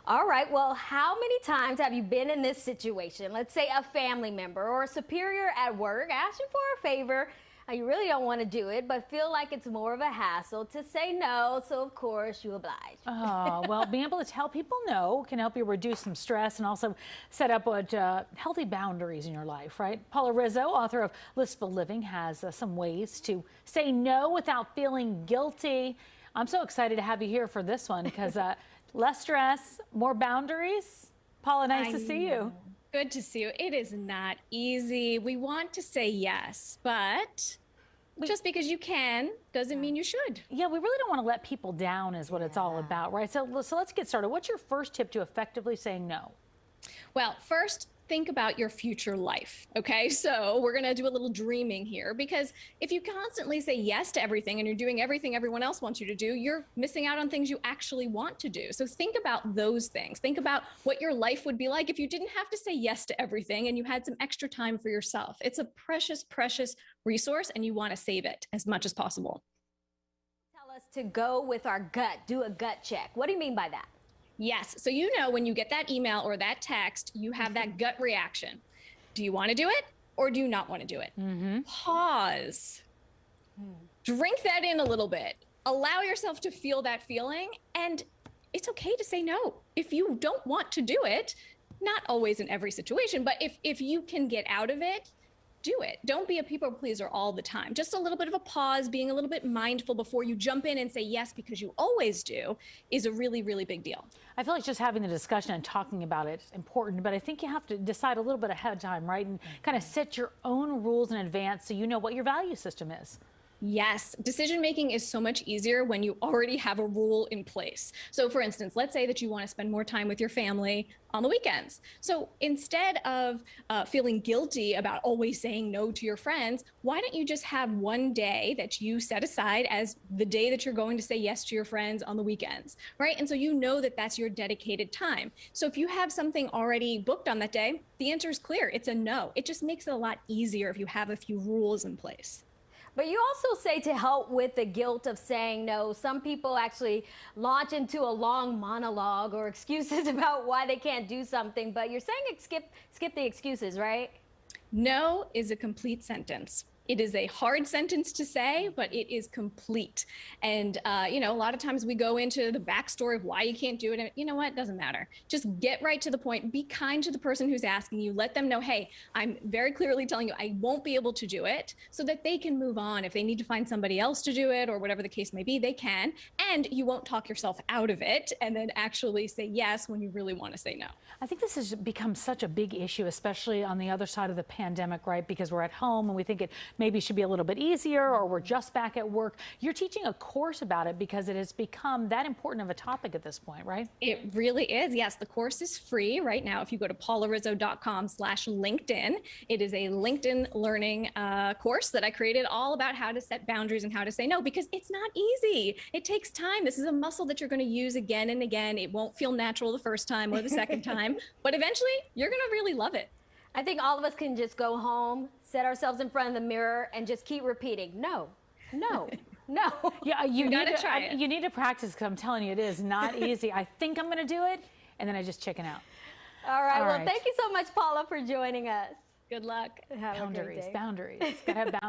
All right, well, how many times have you been in this situation? Let's say a family member or a superior at work asks you for a favor. You really don't want to do it, but feel like it's more of a hassle to say no, so of course you oblige. Oh, well, being able to tell people no can help you reduce some stress and also set up healthy boundaries in your life, right? Paula Rizzo, author of Listful Living, has some ways to say no without feeling guilty. I'm so excited to have you here for this one because less stress, more boundaries. Paula, nice to see you. Good to see you. It is not easy. We want to say yes, but just because you can doesn't mean you should. Yeah, we really don't want to let people down is what it's all about, right? So let's get started. What's your first tip to effectively saying no? Well, first, think about your future life, okay? So we're going to do a little dreaming here, because if you constantly say yes to everything and you're doing everything everyone else wants you to do, you're missing out on things you actually want to do. So think about those things. Think about what your life would be like if you didn't have to say yes to everything and you had some extra time for yourself. It's a precious, precious resource, and you want to save it as much as possible. Tell us to go with our gut, do a gut check. What do you mean by that? Yes. So you know when you get that email or that text, you have that gut reaction. Do you want to do it or do you not want to do it? Pause. Drink that in a little bit. Allow yourself to feel that feeling, and it's okay to say no. If you don't want to do it, not always in every situation, but if you can get out of it, do it. Don't be a people pleaser all the time. Just a little bit of a pause, being a little bit mindful before you jump in and say yes because you always do, is a really, really big deal. I feel like just having the discussion and talking about it is important, but I think you have to decide a little bit ahead of time, right? And kind of set your own rules in advance so you know what your value system is. Yes, decision making is so much easier when you already have a rule in place. So for instance, let's say that you want to spend more time with your family on the weekends. So instead of feeling guilty about always saying no to your friends, why don't you just have one day that you set aside as the day that you're going to say yes to your friends on the weekends, right? And so you know that that's your dedicated time. So if you have something already booked on that day, the answer is clear. It's a no. It just makes it a lot easier if you have a few rules in place. But you also say to help with the guilt of saying no, some people actually launch into a long monologue or excuses about why they can't do something, but you're saying skip the excuses, right? No is a complete sentence. It is a hard sentence to say, but it is complete. And, you know, a lot of times we go into the backstory of why you can't do it. And you know what? It doesn't matter. Just get right to the point. Be kind to the person who's asking you. Let them know, hey, I'm very clearly telling you I won't be able to do it, so that they can move on. If they need to find somebody else to do it or whatever the case may be, they can. And you won't talk yourself out of it and then actually say yes when you really want to say no. I think this has become such a big issue, especially on the other side of the pandemic, right? Because we're at home and we think it maybe should be a little bit easier, or we're just back at work. You're teaching a course about it because it has become that important of a topic at this point, right? It really is. Yes, the course is free right now. If you go to paularizzo.com/LinkedIn, it is a LinkedIn learning course that I created all about how to set boundaries and how to say no, because it's not easy. It takes time. This is a muscle that you're going to use again and again. It won't feel natural the first time or the second time, but eventually you're going to really love it. I think all of us can just go home, set ourselves in front of the mirror, and just keep repeating, no, no, no. Yeah, you need to try it. You need to practice, because I'm telling you, it is not easy. I think I'm going to do it, and then I just chicken out. All right. Well, thank you so much, Paula, for joining us. Good luck. Have a great day. Boundaries. Gotta have boundaries.